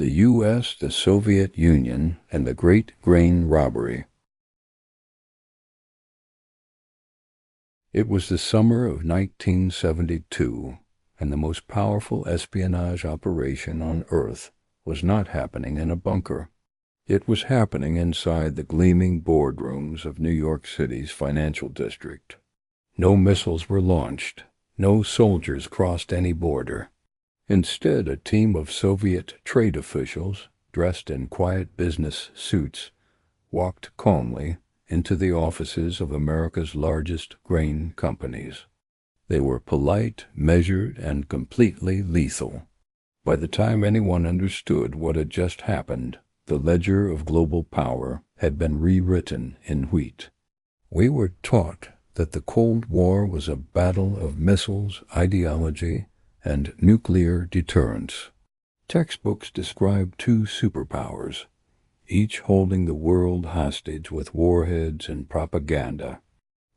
the U.S., the Soviet Union, and the Great Grain Robbery. It was the summer of 1972, and the most powerful espionage operation on Earth was not happening in a bunker. It was happening inside the gleaming boardrooms of New York City's financial district. No missiles were launched. No soldiers crossed any border. Instead, a team of Soviet trade officials, dressed in quiet business suits, walked calmly into the offices of America's largest grain companies. They were polite, measured, and completely lethal. By the time anyone understood what had just happened, the ledger of global power had been rewritten in wheat. We were taught that the Cold War was a battle of missiles, ideology, and nuclear deterrence. Textbooks described two superpowers, each holding the world hostage with warheads and propaganda.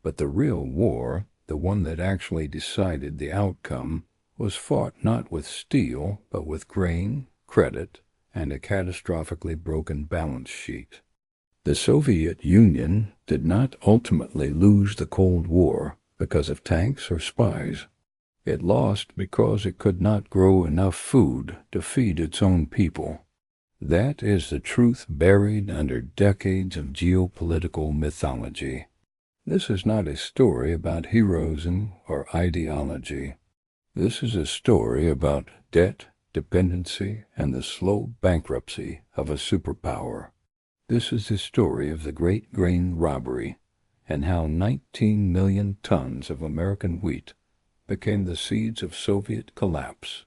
But the real war, the one that actually decided the outcome, was fought not with steel, but with grain, credit, and a catastrophically broken balance sheet. The Soviet Union did not ultimately lose the Cold War because of tanks or spies. It lost because it could not grow enough food to feed its own people. That is the truth buried under decades of geopolitical mythology. This is not a story about heroism or ideology. This is a story about debt, dependency, and the slow bankruptcy of a superpower. This is the story of the Great Grain Robbery and how 19 million tons of American wheat became the seeds of Soviet collapse.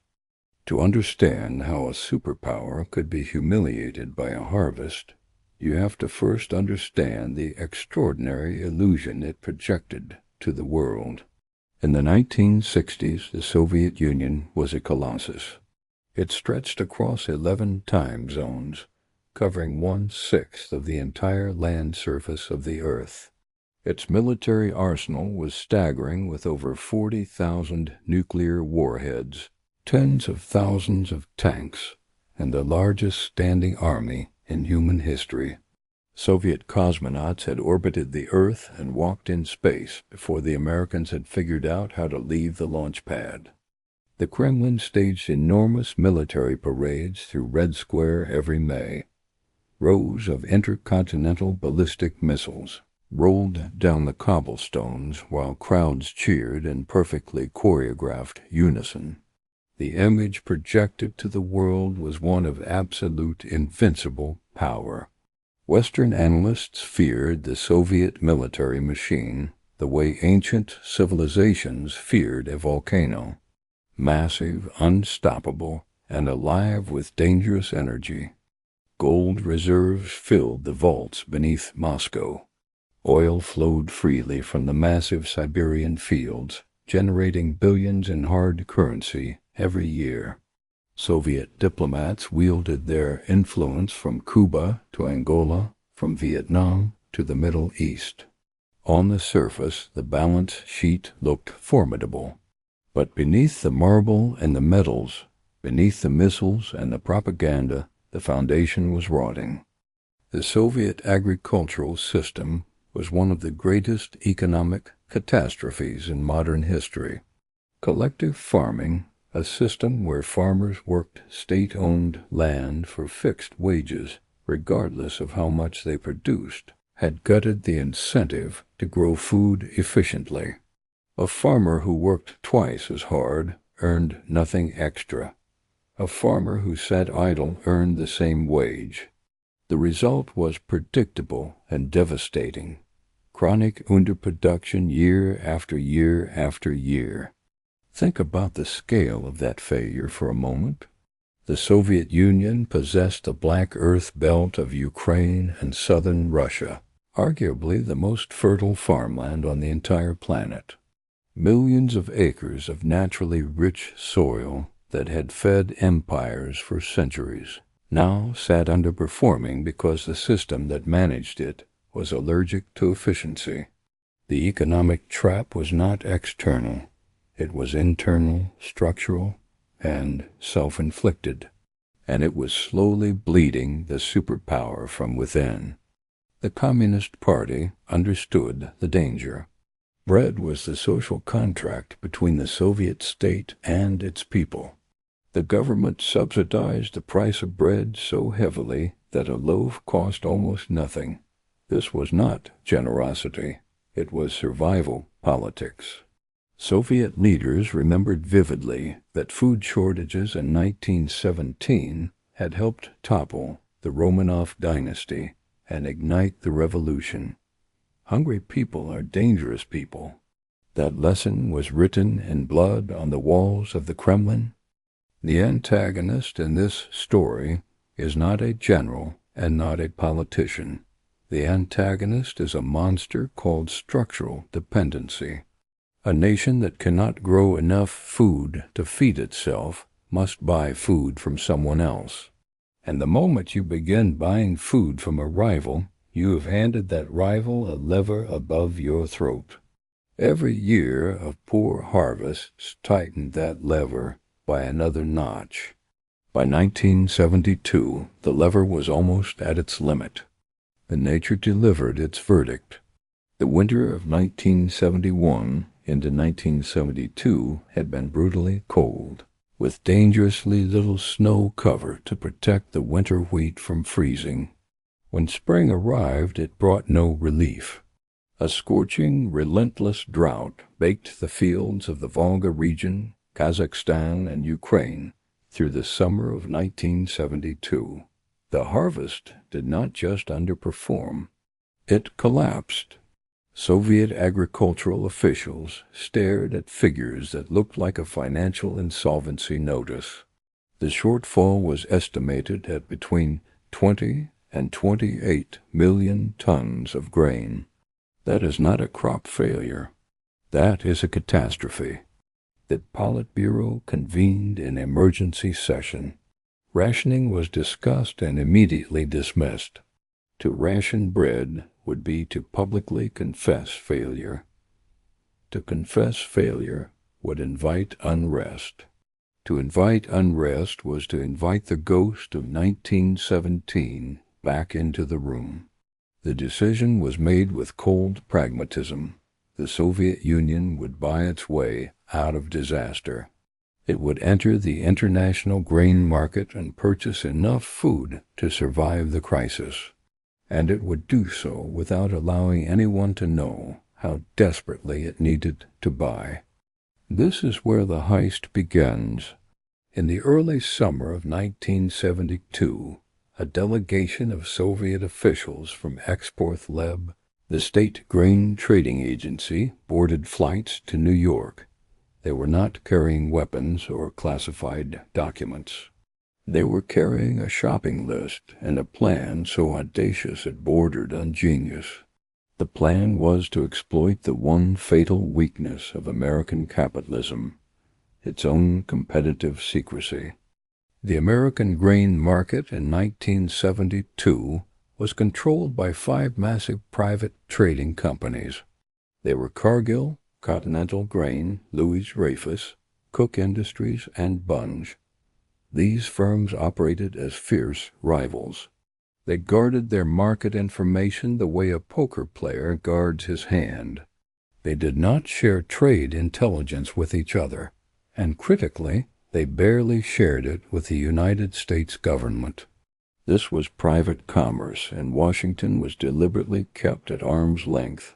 To understand how a superpower could be humiliated by a harvest, you have to first understand the extraordinary illusion it projected to the world. In the 1960s, the Soviet Union was a colossus. It stretched across 11 time zones, covering 1/6 of the entire land surface of the Earth. Its military arsenal was staggering with over 40,000 nuclear warheads, tens of thousands of tanks, and the largest standing army in human history. Soviet cosmonauts had orbited the Earth and walked in space before the Americans had figured out how to leave the launch pad. The Kremlin staged enormous military parades through Red Square every May. Rows of intercontinental ballistic missiles rolled down the cobblestones while crowds cheered in perfectly choreographed unison. The image projected to the world was one of absolute invincible power. Western analysts feared the Soviet military machine the way ancient civilizations feared a volcano. Massive, unstoppable, and alive with dangerous energy. Gold reserves filled the vaults beneath Moscow. Oil flowed freely from the massive Siberian fields, generating billions in hard currency every year. Soviet diplomats wielded their influence from Cuba to Angola, from Vietnam to the Middle East. On the surface, the balance sheet looked formidable. But beneath the marble and the metals, beneath the missiles and the propaganda, the foundation was rotting. The Soviet agricultural system was one of the greatest economic catastrophes in modern history. Collective farming, a system where farmers worked state-owned land for fixed wages, regardless of how much they produced, had gutted the incentive to grow food efficiently. A farmer who worked twice as hard earned nothing extra. A farmer who sat idle earned the same wage. The result was predictable and devastating. Chronic underproduction year after year after year. Think about the scale of that failure for a moment. The Soviet Union possessed the Black Earth belt of Ukraine and southern Russia, arguably the most fertile farmland on the entire planet. Millions of acres of naturally rich soil that had fed empires for centuries now sat underperforming because the system that managed it was allergic to efficiency. The economic trap was not external. It was internal, structural, and self-inflicted. and it was slowly bleeding the superpower from within. The Communist Party understood the danger. Bread was the social contract between the Soviet state and its people. The government subsidized the price of bread so heavily that a loaf cost almost nothing. This was not generosity. It was survival politics. Soviet leaders remembered vividly that food shortages in 1917 had helped topple the Romanov dynasty and ignite the revolution. Hungry people are dangerous people. That lesson was written in blood on the walls of the Kremlin. The antagonist in this story is not a general and not a politician. The antagonist is a monster called structural dependency. A nation that cannot grow enough food to feed itself must buy food from someone else. And the moment you begin buying food from a rival, you have handed that rival a lever above your throat. Every year of poor harvests tightened that lever by another notch. By 1972, the lever was almost at its limit. And nature delivered its verdict. The winter of 1971 into 1972 had been brutally cold, with dangerously little snow cover to protect the winter wheat from freezing. When spring arrived, it brought no relief. A scorching, relentless drought baked the fields of the Volga region, Kazakhstan, and Ukraine through the summer of 1972. The harvest did not just underperform, it collapsed. Soviet agricultural officials stared at figures that looked like a financial insolvency notice. The shortfall was estimated at between 20 and 28 million tons of grain. That is not a crop failure. That is a catastrophe. The Politburo convened in emergency session. Rationing was discussed and immediately dismissed. To ration bread would be to publicly confess failure. To confess failure would invite unrest. To invite unrest was to invite the ghost of 1917 back into the room. The decision was made with cold pragmatism. The Soviet Union would buy its way out of disaster. It would enter the international grain market and purchase enough food to survive the crisis. And it would do so without allowing anyone to know how desperately it needed to buy. This is where the heist begins. In the early summer of 1972, a delegation of Soviet officials from Exportleb, the state grain trading agency, boarded flights to New York. They were not carrying weapons or classified documents. They were carrying a shopping list and a plan so audacious it bordered on genius. The plan was to exploit the one fatal weakness of American capitalism, its own competitive secrecy. The American grain market in 1972 was controlled by 5 massive private trading companies. They were Cargill, Continental Grain, Louis Dreyfus, Cook Industries, and Bunge. These firms operated as fierce rivals. They guarded their market information the way a poker player guards his hand. They did not share trade intelligence with each other, and critically, they barely shared it with the United States government. This was private commerce, and Washington was deliberately kept at arm's length.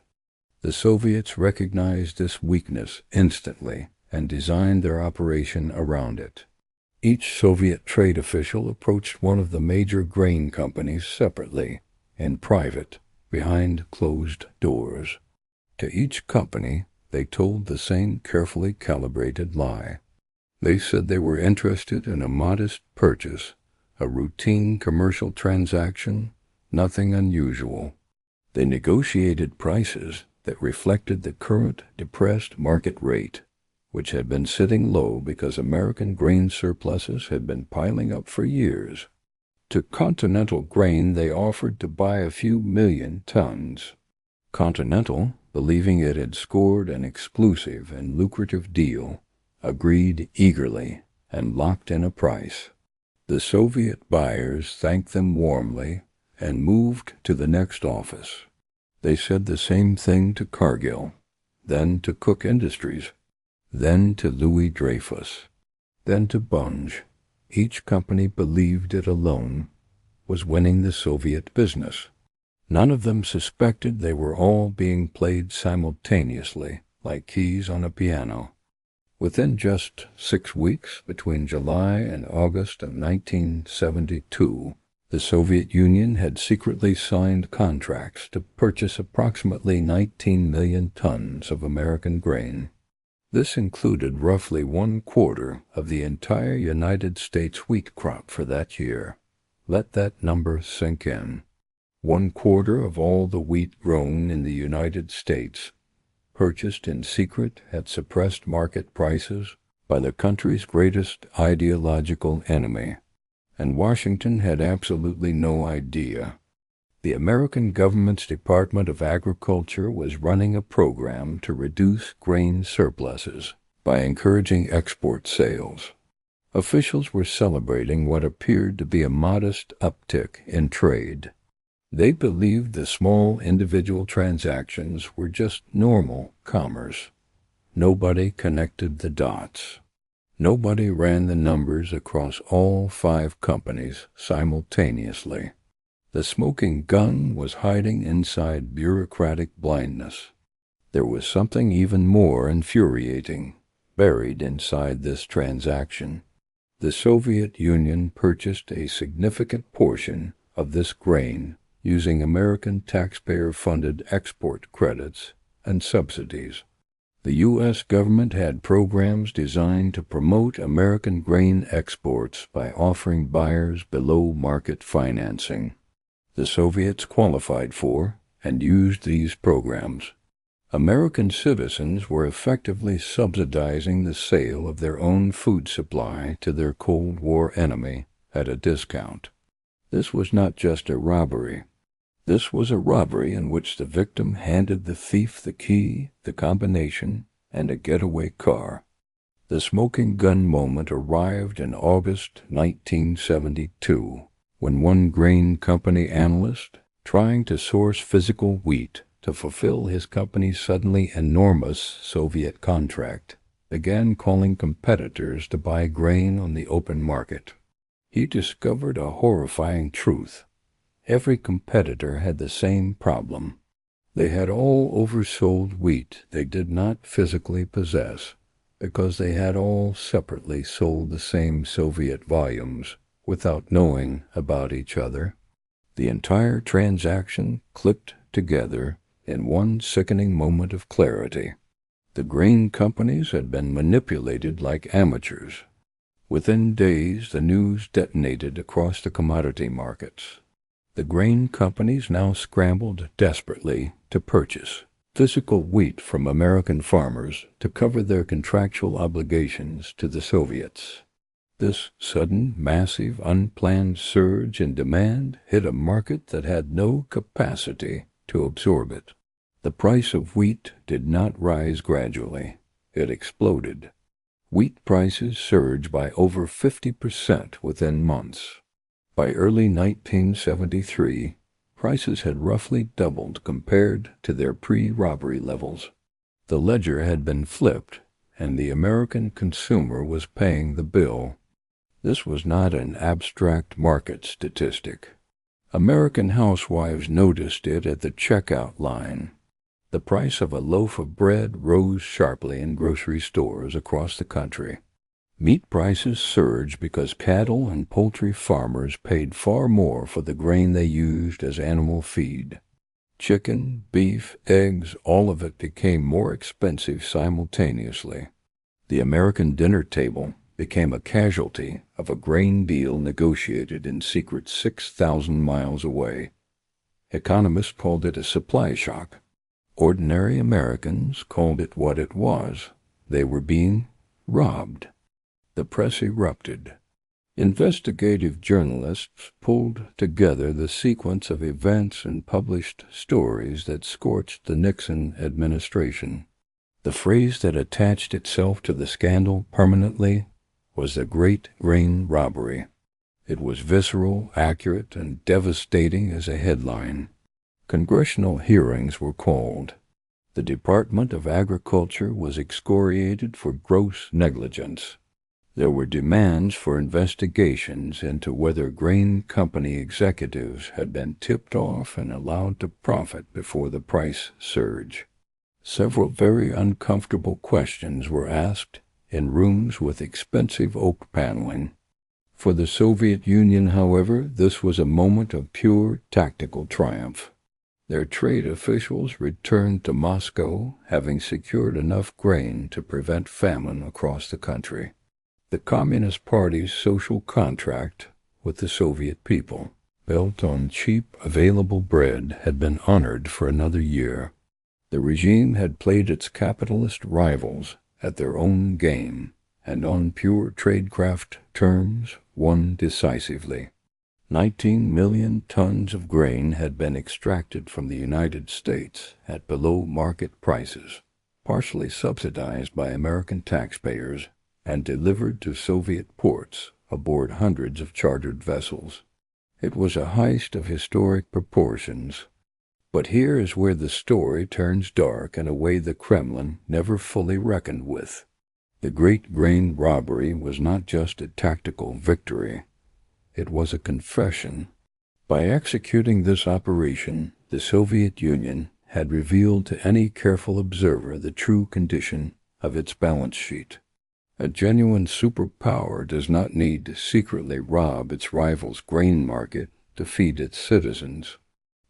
The Soviets recognized this weakness instantly and designed their operation around it. Each Soviet trade official approached one of the major grain companies separately, in private, behind closed doors. To each company, they told the same carefully calibrated lie. They said they were interested in a modest purchase, a routine commercial transaction, nothing unusual. They negotiated prices that reflected the current depressed market rate, which had been sitting low because American grain surpluses had been piling up for years. To Continental Grain they offered to buy a few million tons. Continental, believing it had scored an exclusive and lucrative deal, agreed eagerly and locked in a price. The The Soviet buyers thanked them warmly and moved to the next office. They said the same thing to Cargill, then to Cook Industries, then to Louis Dreyfus, then to Bunge. Each company believed it alone was winning the Soviet business. None of them suspected they were all being played simultaneously, like keys on a piano. Within just 6 weeks, between July and August of 1972, the Soviet Union had secretly signed contracts to purchase approximately 19 million tons of American grain. This included roughly 1/4 of the entire United States wheat crop for that year. Let that number sink in. 1/4 of all the wheat grown in the United States, purchased in secret at suppressed market prices by the country's greatest ideological enemy. And Washington had absolutely no idea. The American government's Department of Agriculture was running a program to reduce grain surpluses by encouraging export sales. Officials were celebrating what appeared to be a modest uptick in trade. They believed the small individual transactions were just normal commerce. Nobody connected the dots. Nobody ran the numbers across all 5 companies simultaneously. The smoking gun was hiding inside bureaucratic blindness. There was something even more infuriating buried inside this transaction. The Soviet Union purchased a significant portion of this grain using American taxpayer-funded export credits and subsidies. The U.S. government had programs designed to promote American grain exports by offering buyers below-market financing. The Soviets qualified for and used these programs. American citizens were effectively subsidizing the sale of their own food supply to their Cold War enemy at a discount. This was not just a robbery. This was a robbery in which the victim handed the thief the key, the combination, and a getaway car. The smoking gun moment arrived in August 1972, when one grain company analyst, trying to source physical wheat to fulfill his company's suddenly enormous Soviet contract, began calling competitors to buy grain on the open market. He discovered a horrifying truth. Every competitor had the same problem. They had all oversold wheat they did not physically possess, because they had all separately sold the same Soviet volumes without knowing about each other. The entire transaction clicked together in one sickening moment of clarity. The grain companies had been manipulated like amateurs. Within days, the news detonated across the commodity markets. The grain companies now scrambled desperately to purchase physical wheat from American farmers to cover their contractual obligations to the Soviets. This sudden, massive, unplanned surge in demand hit a market that had no capacity to absorb it. The price of wheat did not rise gradually. It exploded. Wheat prices surged by over 50% within months. By early 1973, prices had roughly doubled compared to their pre-robbery levels. The ledger had been flipped, and the American consumer was paying the bill. This was not an abstract market statistic. American housewives noticed it at the checkout line. The price of a loaf of bread rose sharply in grocery stores across the country. Meat prices surged because cattle and poultry farmers paid far more for the grain they used as animal feed. Chicken, beef, eggs, all of it became more expensive simultaneously. The American dinner table became a casualty of a grain deal negotiated in secret 6,000 miles away. Economists called it a supply shock. Ordinary Americans called it what it was. They were being robbed. The press erupted. Investigative journalists pulled together the sequence of events and published stories that scorched the Nixon administration. The phrase that attached itself to the scandal permanently was the Great Grain Robbery. It was visceral, accurate, and devastating as a headline. Congressional hearings were called. The Department of Agriculture was excoriated for gross negligence. There were demands for investigations into whether grain company executives had been tipped off and allowed to profit before the price surge. Several very uncomfortable questions were asked in rooms with expensive oak paneling. For the Soviet Union, however, this was a moment of pure tactical triumph. Their trade officials returned to Moscow, having secured enough grain to prevent famine across the country. The Communist Party's social contract with the Soviet people, built on cheap, available bread, had been honored for another year. The regime had played its capitalist rivals at their own game, and on pure tradecraft terms won decisively. 19 million tons of grain had been extracted from the United States at below-market prices, partially subsidized by American taxpayers, and delivered to Soviet ports aboard hundreds of chartered vessels. It was a heist of historic proportions. But here is where the story turns dark in a way the Kremlin never fully reckoned with. The Great Grain Robbery was not just a tactical victory. It was a confession. By executing this operation, the Soviet Union had revealed to any careful observer the true condition of its balance sheet. A genuine superpower does not need to secretly rob its rival's grain market to feed its citizens.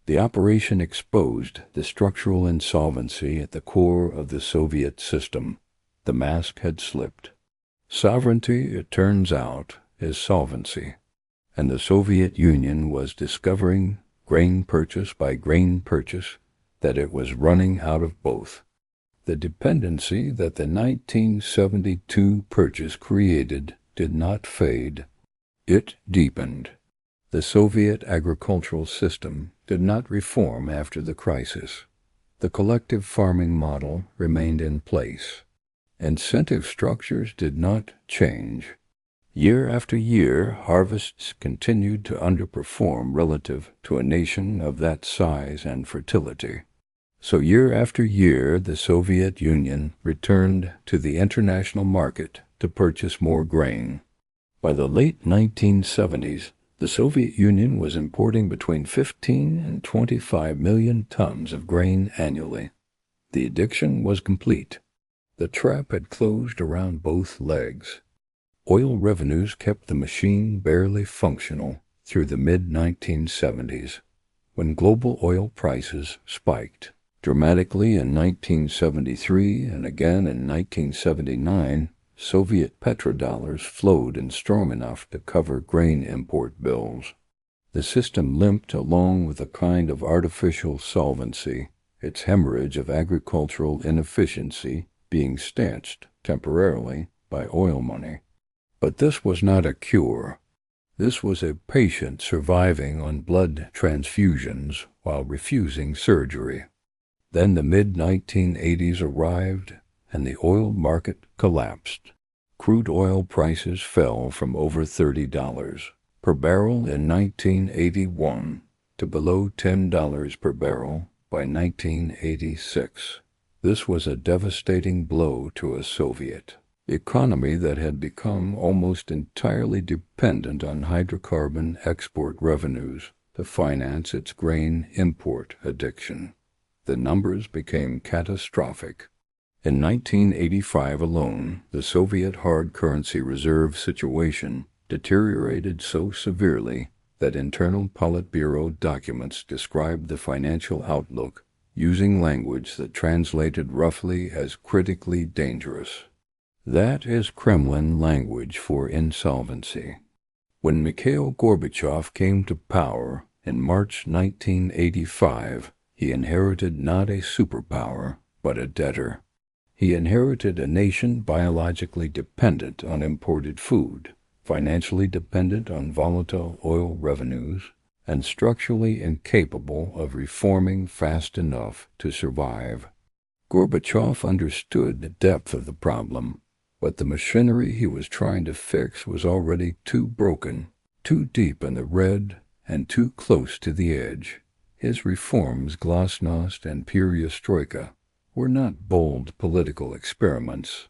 The operation exposed the structural insolvency at the core of the Soviet system. The mask had slipped. Sovereignty, it turns out, is solvency, and the Soviet Union was discovering, grain purchase by grain purchase, that it was running out of both. The dependency that the 1972 purchase created did not fade. It deepened. The Soviet agricultural system did not reform after the crisis. The collective farming model remained in place. Incentive structures did not change. Year after year, harvests continued to underperform relative to a nation of that size and fertility. So year after year, the Soviet Union returned to the international market to purchase more grain. By the late 1970s, the Soviet Union was importing between 15 and 25 million tons of grain annually. The addiction was complete. The trap had closed around both legs. Oil revenues kept the machine barely functional through the mid-1970s, when global oil prices spiked dramatically in 1973 and again in 1979. Soviet petrodollars flowed in strong enough to cover grain import bills. The system limped along with a kind of artificial solvency, its hemorrhage of agricultural inefficiency being stanched temporarily by oil money. But this was not a cure. This was a patient surviving on blood transfusions while refusing surgery. Then the mid-1980s arrived, and the oil market collapsed. Crude oil prices fell from over $30 per barrel in 1981 to below $10 per barrel by 1986. This was a devastating blow to a Soviet economy that had become almost entirely dependent on hydrocarbon export revenues to finance its grain import addiction. The numbers became catastrophic. In 1985 alone, the Soviet hard currency reserve situation deteriorated so severely that internal Politburo documents described the financial outlook using language that translated roughly as critically dangerous. That is Kremlin language for insolvency. When Mikhail Gorbachev came to power in March 1985, he inherited not a superpower, but a debtor. He inherited a nation biologically dependent on imported food, financially dependent on volatile oil revenues, and structurally incapable of reforming fast enough to survive. Gorbachev understood the depth of the problem, but the machinery he was trying to fix was already too broken Too deep in the red and too close to the edge, his reforms, glasnost and perestroika, were not bold political experiments.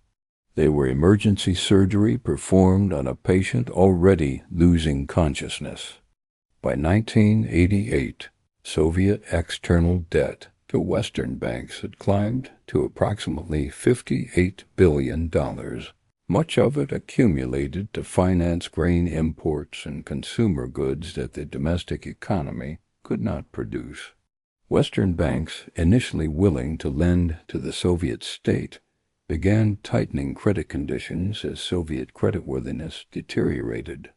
They were emergency surgery performed on a patient already losing consciousness. By 1988, Soviet external debt to Western banks had climbed to approximately $58 billion, much of it accumulated to finance grain imports and consumer goods that the domestic economy could not produce. Western banks, initially willing to lend to the Soviet state, began tightening credit conditions as Soviet creditworthiness deteriorated.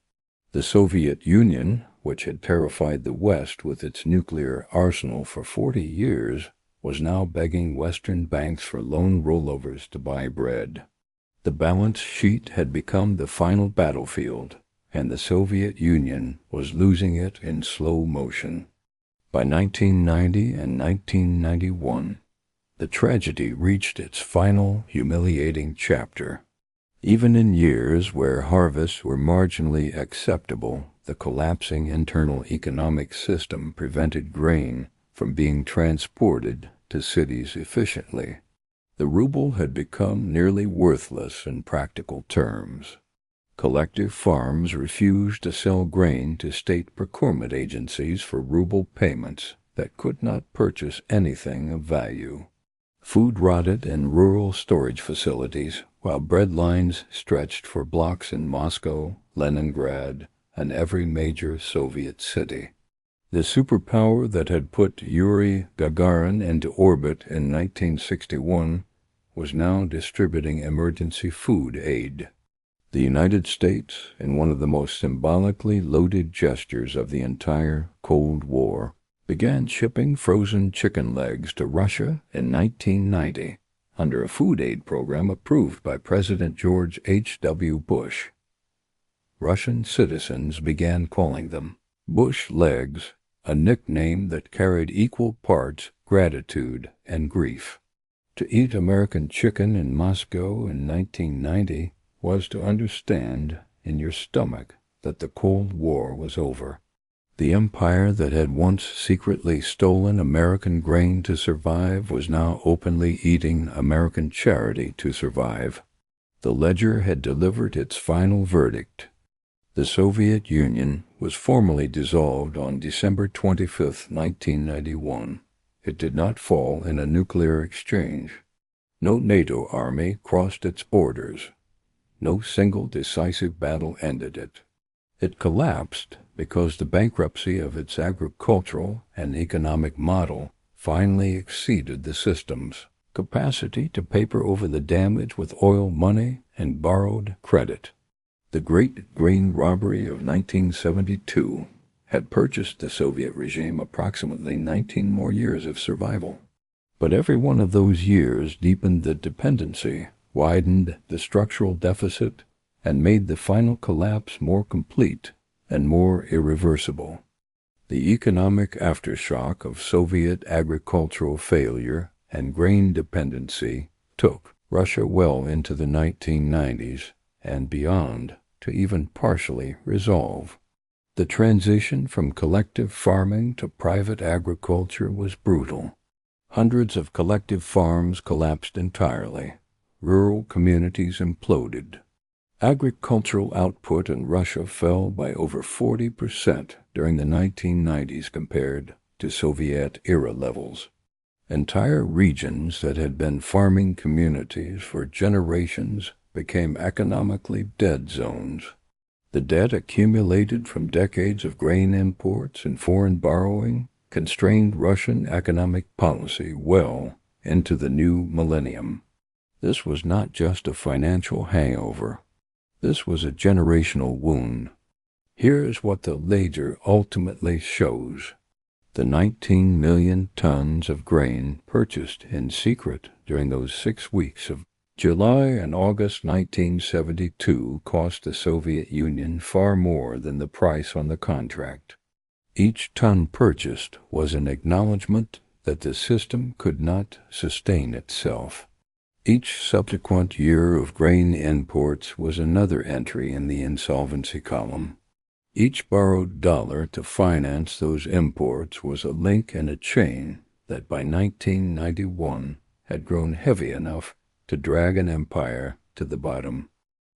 The Soviet Union, which had terrified the West with its nuclear arsenal for 40 years, was now begging Western banks for loan rollovers to buy bread. The balance sheet had become the final battlefield, and the Soviet Union was losing it in slow motion. By 1990 and 1991, the tragedy reached its final humiliating chapter. Even in years where harvests were marginally acceptable, the collapsing internal economic system prevented grain from being transported to cities efficiently. The ruble had become nearly worthless in practical terms. Collective farms refused to sell grain to state procurement agencies for ruble payments that could not purchase anything of value. Food rotted in rural storage facilities, while bread lines stretched for blocks in Moscow, Leningrad, and every major Soviet city. The superpower that had put Yuri Gagarin into orbit in 1961 was now distributing emergency food aid. The United States, in one of the most symbolically loaded gestures of the entire Cold War, began shipping frozen chicken legs to Russia in 1990 under a food aid program approved by President George H.W. Bush. Russian citizens began calling them Bush legs, a nickname that carried equal parts gratitude and grief. To eat American chicken in Moscow in 1990 was to understand in your stomach that the Cold War was over. The empire that had once secretly stolen American grain to survive was now openly eating American charity to survive. The ledger had delivered its final verdict. The Soviet Union was formally dissolved on December 25, 1991. It did not fall in a nuclear exchange. No NATO army crossed its borders. No single decisive battle ended it. It collapsed because the bankruptcy of its agricultural and economic model finally exceeded the system's capacity to paper over the damage with oil money and borrowed credit. The Great Grain Robbery of 1972 had purchased the Soviet regime approximately 19 more years of survival. But every one of those years deepened the dependency, widened the structural deficit, and made the final collapse more complete and more irreversible. The economic aftershock of Soviet agricultural failure and grain dependency took Russia well into the 1990s and beyond to even partially resolve. The transition from collective farming to private agriculture was brutal. Hundreds of collective farms collapsed entirely. Rural communities imploded. Agricultural output in Russia fell by over 40% during the 1990s compared to Soviet-era levels. Entire regions that had been farming communities for generations became economically dead zones. The debt accumulated from decades of grain imports and foreign borrowing constrained Russian economic policy well into the new millennium. This was not just a financial hangover. This was a generational wound. Here is what the ledger ultimately shows. The 19 million tons of grain purchased in secret during those 6 weeks of July and August 1972 cost the Soviet Union far more than the price on the contract. Each ton purchased was an acknowledgment that the system could not sustain itself. Each subsequent year of grain imports was another entry in the insolvency column. Each borrowed dollar to finance those imports was a link in a chain that by 1991 had grown heavy enough to drag an empire to the bottom.